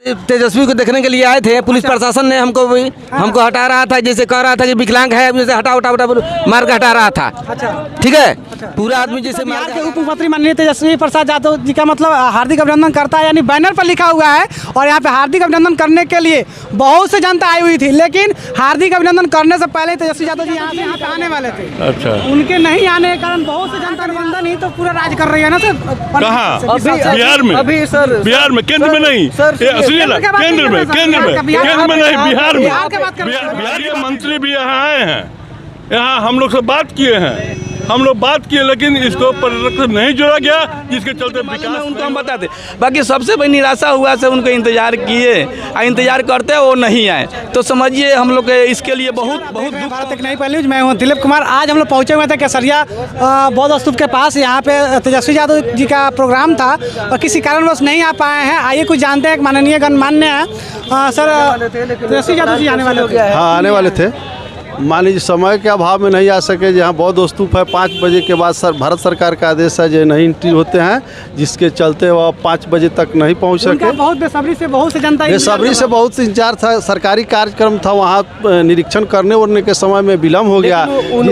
तेजस्वी को देखने के लिए आए थे। पुलिस प्रशासन ने हमको हटा रहा था, जैसे कह रहा था कि विकलांग है, जैसे हटा मार के हटा रहा था। ठीक है, पूरा आदमी जैसे बिहार के उप मुख्यमंत्री माननीय तेजस्वी प्रसाद यादव जी का मतलब हार्दिक अभिनंदन करता है, यानी बैनर पर लिखा हुआ है। और यहाँ पे हार्दिक अभिनंदन करने के लिए बहुत से जनता आई हुई थी, लेकिन हार्दिक अभिनंदन करने से पहले तेजस्वी यादव जी यहाँ पे आने वाले थे। अच्छा, उनके नहीं आने के कारण बहुत से जनता अभिनंदन ही तो पूरा राज कर रही है ना सर। कहाँ? बिहार में? अभी सर बिहार में, केंद्र में नहीं, केंद्र में नहीं, बिहार के मंत्री भी यहाँ आए हैं, यहाँ हम लोग से बात किए हैं, लेकिन इसको पर्यटक नहीं जोड़ा गया, जिसके चलते विकास उनको हम बताते। बाकी सबसे बड़ी निराशा हुआ से उनको इंतजार किए, इंतजार करते वो नहीं आए, तो समझिए हम लोग इसके लिए बहुत दुख। भारत एक नई पहली, मैं हूँ दिलीप कुमार। आज हम लोग पहुँचे हुए थे केसरिया बौद्ध स्तूप के पास। यहाँ पे तेजस्वी यादव जी का प्रोग्राम था और किसी कारणवश नहीं आ पाए हैं। आइए कुछ जानते हैं। माननीय गणमान्य है सर, तेजस्वी यादव जी आने वाले हो गया है? हाँ, आने वाले थे। मान लीजिए समय के अभाव में नहीं आ सके। जहाँ बौद्ध स्तूप है 5 बजे के बाद भारत सरकार का आदेश है जो नहीं एंट्री होते हैं, जिसके चलते वह 5 बजे तक नहीं पहुँच सके। बहुत बेसब्री से बहुत से जनता बहुत इंतजार था। सरकारी कार्यक्रम था, वहाँ निरीक्षण करने के समय में विलम्ब हो गया।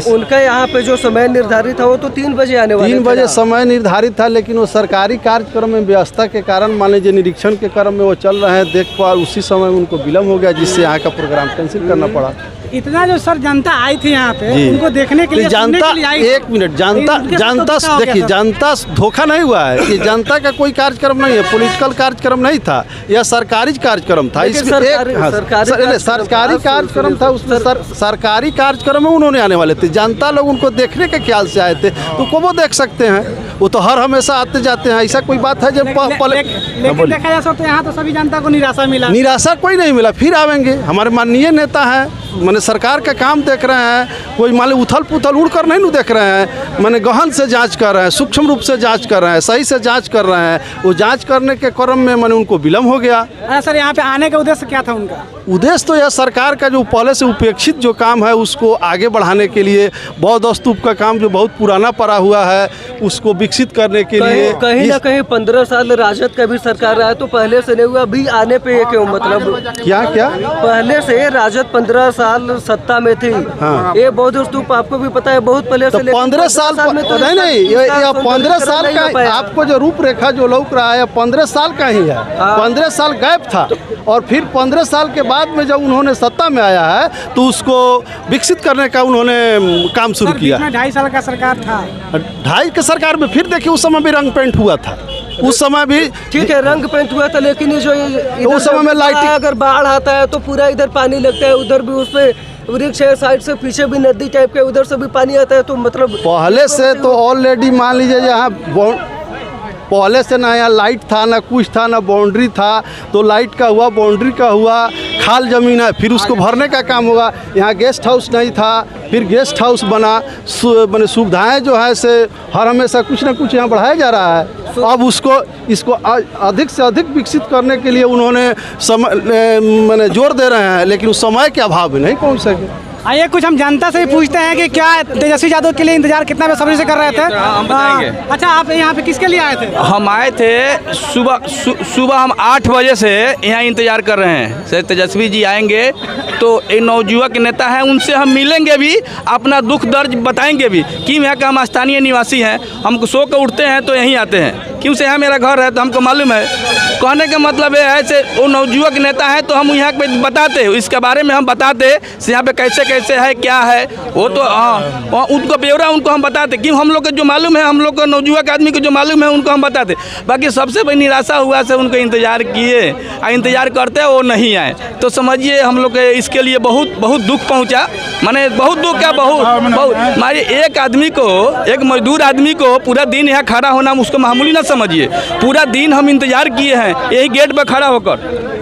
उनका यहाँ पे जो समय निर्धारित था वो तो 3 बजे आने वाले 3 बजे समय निर्धारित था, लेकिन वो सरकारी कार्यक्रम में व्यवस्था के कारण मान लीजिए निरीक्षण के क्रम में वो चल रहे हैं, देखभाल उसी समय उनको विलम्ब हो गया, जिससे यहाँ का प्रोग्राम कैंसिल करना पड़ा। इतना जो सर जनता आई थी यहाँ पे उनको देखने के लिए, जनता एक मिनट, जनता देखिए, जनता धोखा नहीं हुआ है कि जनता का कोई कार्यक्रम नहीं है, पॉलिटिकल कार्यक्रम नहीं था, यह सरकारी कार्यक्रम था। सरकारी कार्यक्रम था, उसमें सरकारी कार्यक्रम में उन्होंने आने वाले थे। जनता लोग उनको देखने के ख्याल से आए थे, तो वो देख सकते हैं, वो तो हर हमेशा आते जाते हैं। ऐसा कोई बात है जब लेकिन देखा जा सकता है यहाँ तो सभी जनता को निराशा मिला। निराशा कोई नहीं मिला, फिर आवेंगे। हमारे माननीय नेता हैं, मैंने सरकार का काम देख रहे हैं, कोई मान लो उथल पुथल उड़ कर नहीं देख रहे हैं, मैंने गहन से जांच कर रहे हैं, सूक्ष्म रूप से जांच कर रहे हैं, सही से जांच कर रहे हैं। वो जांच करने के क्रम में मैंने उनको विलम्ब हो गया। सर यहाँ पे आने का उद्देश्य क्या था उनका? उद्देश्य तो यह सरकार का जो पहले से उपेक्षित जो काम है उसको आगे बढ़ाने के लिए, बौद्ध स्तूप का काम जो बहुत पुराना पड़ा हुआ है उसको विकसित करने के लिए। कहीं ना कहीं 15 साल राजद का भी सरकार रहा है, तो पहले से नहीं हुआ, अभी आने पे ये क्यों? मतलब क्या पहले से राजद 15 साल सत्ता में थी। हाँ। ये बौद्ध स्तूप आपको भी पता है बहुत पहले से। 15 साल में तो नहीं, 15 साल का आपको जो रूपरेखा जो लौक रहा है 15 साल का ही है। 15 साल गैप था, और फिर 15 साल के बाद में जब उन्होंने सत्ता में आया है तो उसको विकसित करने का उन्होंने काम शुरू किया। 2.5 साल का सरकार था, 2.5 के सरकार में फिर देखिए उस समय भी रंग पेंट हुआ था, उस समय भी ठीक है रंग पेंट हुआ था, लेकिन ये जो उस समय में लाइट, अगर बाढ़ आता है तो पूरा इधर पानी लगता है, उधर भी उस पे वृक्ष है, साइड से पीछे भी नदी टाइप के, उधर से भी पानी आता है, तो मतलब पहले से तो ऑलरेडी मान लीजिए यहाँ पहले से ना यहाँ लाइट था, ना कुछ था, ना बाउंड्री था, तो लाइट का हुआ, बाउंड्री का हुआ, खाल जमीन है, फिर उसको भरने का काम होगा। यहाँ गेस्ट हाउस नहीं था, फिर गेस्ट हाउस बना, मैंने सुविधाएं जो है से हर हमेशा कुछ ना कुछ यहाँ बढ़ाया जा रहा है। अब इसको अधिक से अधिक विकसित करने के लिए उन्होंने मैंने जोर दे रहे हैं, लेकिन उस समय के अभाव में नहीं पहुँच सके। आइए कुछ हम जनता से भी पूछते हैं कि क्या तेजस्वी यादव के लिए इंतजार कितना बेसब्री से कर रहे थे? हम बताएंगे। अच्छा, आप यहाँ पे किसके लिए आए थे? हम आए थे सुबह हम 8 बजे से यहाँ इंतजार कर रहे हैं। सर तेजस्वी जी आएंगे तो एक नवयुवक नेता है, उनसे हम मिलेंगे भी, अपना दुख दर्द बताएंगे भी कि यहाँ का हम स्थानीय निवासी हैं, हमको सो कर उठते हैं तो यहीं आते हैं, क्यों से यहाँ मेरा घर है तो हमको मालूम है। कहने का मतलब ये है से वो नवयुवक नेता है तो हम यहाँ पे बताते हैं, इसके बारे में हम बताते यहाँ पे कैसे कैसे है क्या है, वो तो हाँ उनको ब्यौरा उनको हम बताते, क्यों हम लोग को जो मालूम है, हम लोग को नवयुवक आदमी को जो मालूम है उनको हम बताते। बाकी सबसे बड़ी निराशा हुआ से उनको इंतजार किए, इंतजार करते वो नहीं आए, तो समझिए हम लोग इसके लिए बहुत दुख पहुँचा। माने बहुत दुख क्या, बहुत हमारे एक आदमी को, एक मजदूर आदमी को पूरा दिन यहाँ खड़ा होना उसको मामूली ना समझिए। पूरा दिन हम इंतजार किए हैं यही गेट पर खड़ा होकर,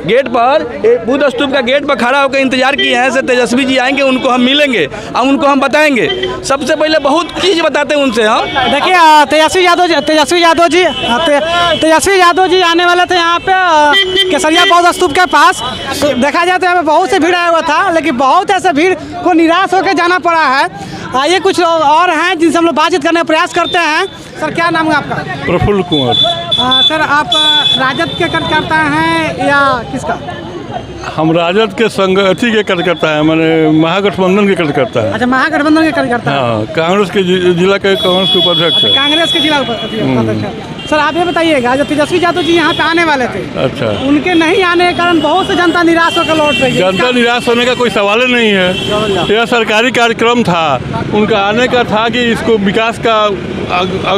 गेट पर बौद्ध स्तूप का गेट पर खड़ा होकर इंतजार किए हैं से तेजस्वी जी आएंगे, उनको हम मिलेंगे और उनको हम बताएंगे। सबसे पहले बहुत चीज़ बताते हैं उनसे। हम देखिए तेजस्वी यादव जी आने वाले थे यहाँ पे केसरिया बौद्ध स्तूप के पास। देखा जाए तो यहाँ पे बहुत से भीड़ आया हुआ था, लेकिन बहुत ऐसे भीड़ को निराश होकर जाना पड़ा है। आइए कुछ और हैं जिनसे हम लोग बातचीत करने का प्रयास करते हैं। सर क्या नाम है आपका? प्रफुल्ल कुमार। सर आप राजद के कार्यकर्ता हैं या किसका? हम राजद के संग अथी के कार्यकर्ता है, मैंने महागठबंधन के कार्यकर्ता है। अच्छा, महागठबंधन के कार्यकर्ता हैं। हाँ, कांग्रेस के जिला के कांग्रेस के उपाध्यक्ष है। कांग्रेस के जिला उपाध्यक्ष। सर आप ये बताइएगा, जो तेजस्वी यादव जी यहाँ पे आने वाले थे, अच्छा, उनके नहीं आने के कारण बहुत से जनता निराश होकर लौट रही है। जनता निराश होने का कोई सवाल ही नहीं है। यह सरकारी कार्यक्रम था, उनका आने का था कि इसको विकास का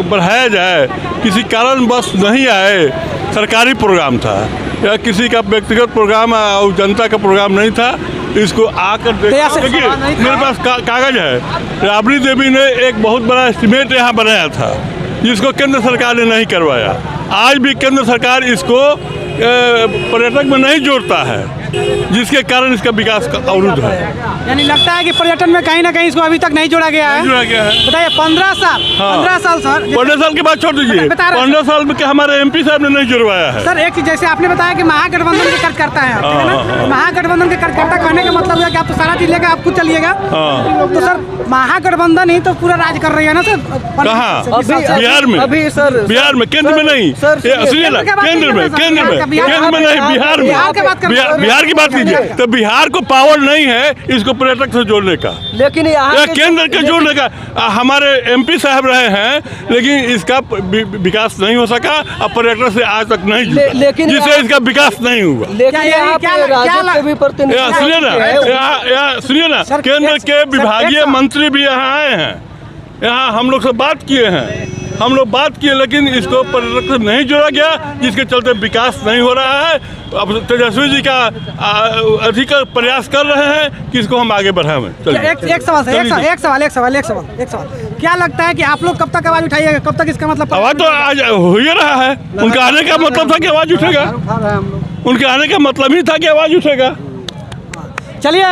बढ़ाया जाए। किसी कारण बस नहीं आए। सरकारी प्रोग्राम था या किसी का व्यक्तिगत प्रोग्राम और जनता का प्रोग्राम नहीं था। इसको आकर देखिए, मेरे पास कागज है। राबड़ी देवी ने एक बहुत बड़ा एस्टीमेट यहाँ बनाया था, जिसको केंद्र सरकार ने नहीं करवाया। आज भी केंद्र सरकार इसको पर्यटक में नहीं जोड़ता है, जिसके कारण इसका विकास का अवरुद्ध है। यानी लगता है कि पर्यटन में कहीं ना कहीं इसको अभी तक नहीं जोड़ा गया है। जोड़ा गया है। बताइए 15 साल। हाँ। 15 साल सर। 15 साल के बाद छोड़ दीजिए, 15 साल में हमारे MP साहब ने नहीं जुड़वाया है। सर एक चीज, जैसे आपने बताया कि महागठबंधन के कार्यकर्ता है, महागठबंधन के कार्यकर्ता कहने का मतलब है कि आप तो सारा चीज लेकर आप खुद चलिएगा। तो सर महागठबंधन ही तो पूरा राज कर रही है ना सर। कहाँ? बिहार में। अभी सर बिहार में, केंद्र में नहीं। सुनिए ना, केंद्र में नहीं, बिहार में। बिहार की बात कीजिए तो बिहार को पावर नहीं है इसको पर्यटक से जोड़ने का, लेकिन यहाँ केंद्र के जोड़ने का। हमारे MP साहब रहे हैं, लेकिन इसका विकास नहीं हो सका और पर्यटक से आज तक नहीं जुड़ा, लेकिन जिससे इसका विकास नहीं हुआ। लेकिन यहाँ पे राजद के भी सुनिए ना, केंद्र के विभागीय मंत्री भी यहाँ आए हैं। यहाँ हम लोग से बात किए हैं, लेकिन इसको पर्यटक से नहीं जोड़ा गया, जिसके चलते विकास नहीं हो रहा है। अब तेजस्वी जी का अधिक प्रयास कर रहे हैं कि इसको हम आगे बढ़ाएं। एक सवाल क्या लगता है कि आप लोग कब तक आवाज उठाइएगा? कब तक इसका मतलब? आवाज तो आज हो ही रहा है। उनका आने का मतलब था कि आवाज उठेगा। उनके आने का मतलब ही था कि आवाज उठेगा। चलिए,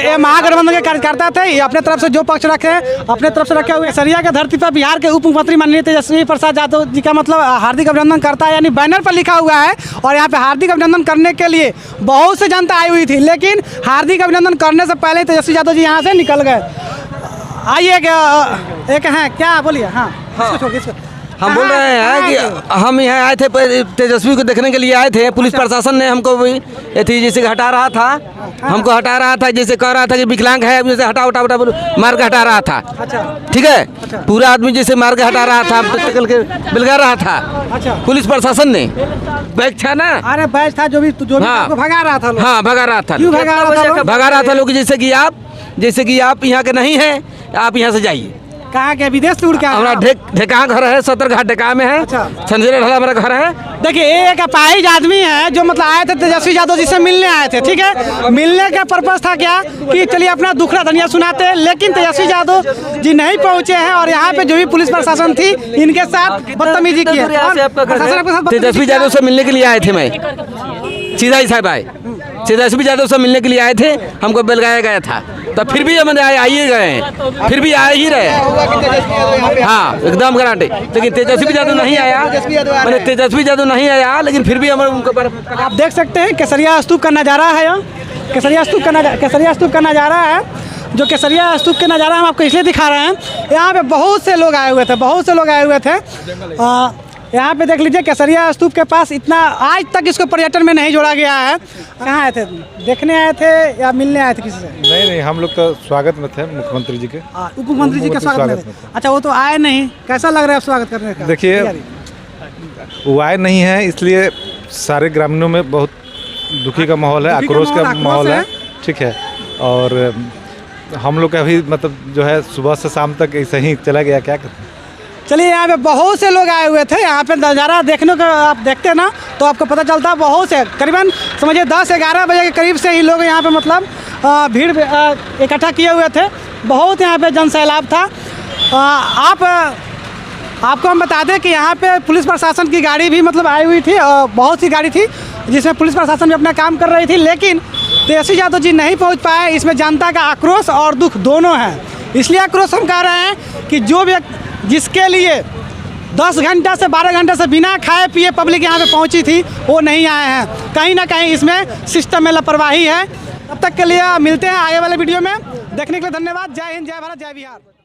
ये महागठबंधन के कार्यकर्ता थे। ये अपने तरफ से जो पक्ष रखे, अपने तरफ से रखे हुए सरिया के धरती पर बिहार के उप मुख्यमंत्री माननीय तेजस्वी प्रसाद यादव जी का मतलब हार्दिक अभिनंदन करता है, यानी बैनर पर लिखा हुआ है। और यहाँ पे हार्दिक अभिनंदन करने के लिए बहुत से जनता आई हुई थी, लेकिन हार्दिक अभिनंदन करने से पहले तेजस्वी यादव जी यहाँ से निकल गए। आइए, एक हैं क्या बोलिए? हाँ, हम बोल रहे हैं कि हम यहाँ आए थे, तेजस्वी को देखने के लिए आए थे। पुलिस प्रशासन ने हमको भी जैसे हटा रहा था, हमको हटा रहा था, जैसे कह रहा था कि विकलांग है, जैसे हटा मार के हटा रहा था। ठीक है, पूरा आदमी जैसे मार के हटा रहा था, बिलगा रहा था। पुलिस प्रशासन ने बैग था ना, अरे बैग था जो भी भगा रहा था। हाँ, भगा रहा था। भगा रहा था लोग, जैसे कि आप यहाँ के नहीं हैं, आप यहाँ से जाइए। कहाँ के? विदेश से उड़ के हमारा ढेका घर है, सतरघाट ढेका में है। संजय ढाला हमारा घर है। देखिए, एक अपाहिज आदमी है जो मतलब आए थे तेजस्वी यादव जी से मिलने आए थे। ठीक है, मिलने का पर्पस था क्या कि चलिए अपना दुखड़ा धनिया सुनाते हैं, लेकिन तेजस्वी यादव जी नहीं पहुंचे हैं। और यहाँ पे जो भी पुलिस प्रशासन थी, इनके साथ बदतमीजी की है। तेजस्वी यादव से मिलने के लिए आए थे, मैं सीधा ही साहब आए, तेजस्वी यादव से मिलने के लिए आए थे। हमको बुलाया गया था, तो फिर भी हम आइए गए, फिर भी आ ही रहे। हाँ, एकदम गारंटी। लेकिन तेजस्वी यादव नहीं आया, मैंने तेजस्वी यादव नहीं आया, लेकिन फिर भी हमारे उनको आप देख सकते हैं केसरिया स्तूप का नज़ारा है। केसरिया स्तूप का नज़ारा है। जो केसरिया स्तूप के नज़ारा हम आपको इसलिए दिखा रहे हैं, यहाँ पे बहुत से लोग आए हुए थे। यहाँ पे देख लीजिए, केसरिया स्तूप के पास इतना आज तक इसको पर्यटन में नहीं जोड़ा गया है। कहाँ आए थे? देखने आए थे या मिलने आए थे किसी से? नहीं, हम लोग तो स्वागत में थे मुख्यमंत्री जी के। उप मुख्यमंत्री जी के स्वागत में। अच्छा, वो तो आए नहीं, कैसा लग रहा है स्वागत करने का? देखिए, वो आए नहीं है, इसलिए सारे ग्रामीणों में बहुत दुखी का माहौल है, आक्रोश का माहौल है। ठीक है, और हम लोग का भी मतलब जो है सुबह से शाम तक ऐसे ही चला गया। क्या करें? चलिए, यहाँ पे बहुत से लोग आए हुए थे। यहाँ पे नज़ारा देखने को आप देखते ना तो आपको पता चलता है, बहुत से करीबन समझिए 10-11 बजे के करीब से ही लोग यहाँ पे मतलब भीड़ इकट्ठा किए हुए थे। बहुत यहाँ पे जनसैलाब था। आपको हम बता दें कि यहाँ पे पुलिस प्रशासन की गाड़ी भी मतलब आई हुई थी, बहुत सी गाड़ी थी जिसमें पुलिस प्रशासन भी अपना काम कर रही थी, लेकिन तेजस्वी यादव जी नहीं पहुँच पाए। इसमें जनता का आक्रोश और दुख दोनों है। इसलिए आक्रोश हम कह रहे हैं कि जो व्यक्ति जिसके लिए 10 घंटा से 12 घंटे से बिना खाए पिए पब्लिक यहाँ पे पहुँची थी, वो नहीं आए हैं। कहीं ना कहीं इसमें सिस्टम में लापरवाही है। तब तक के लिए मिलते हैं आगे वाले वीडियो में। देखने के लिए धन्यवाद। जय हिंद, जय भारत, जय बिहार।